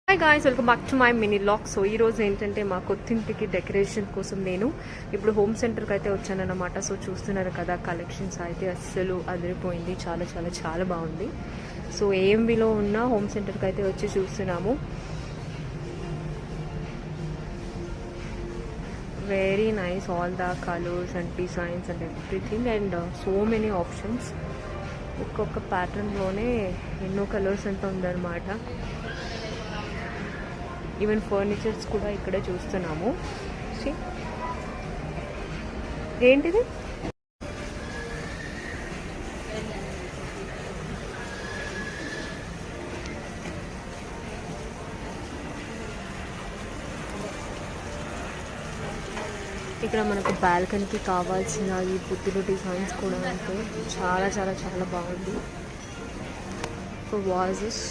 Hi guys, welcome back to my mini log. So ఈ రోజు ఏంటంటే మా కొత్తింటికి డెకరేషన్ కోసం నేను ఇప్పుడు హోమ్ సెంటర్కి అయితే వచ్చానన్నమాట. సో చూస్తున్నారు కదా, కలెక్షన్స్ అయితే అస్సలు అదిరిపోయింది. చాలా చాలా చాలా బాగుంది. సో ఏఎంబీలో ఉన్న హోమ్ సెంటర్కి అయితే వచ్చి చూస్తున్నాము. Very nice, all the colours and designs and everything and so many options. ఒక్కొక్క ప్యాటర్న్లోనే ఎన్నో కలర్స్ అంతా ఉందన్నమాట. ఈవెన్ ఫర్నిచర్స్ కూడా ఇక్కడే చూస్తున్నాము. ఏంటిది? ఇక్కడ మనకు బాల్కనీకి కావాల్సిన ఈ బుద్ధులు డిజైన్స్ కూడా ఉంటాయి. చాలా చాలా చాలా బాగుంది. వాజెస్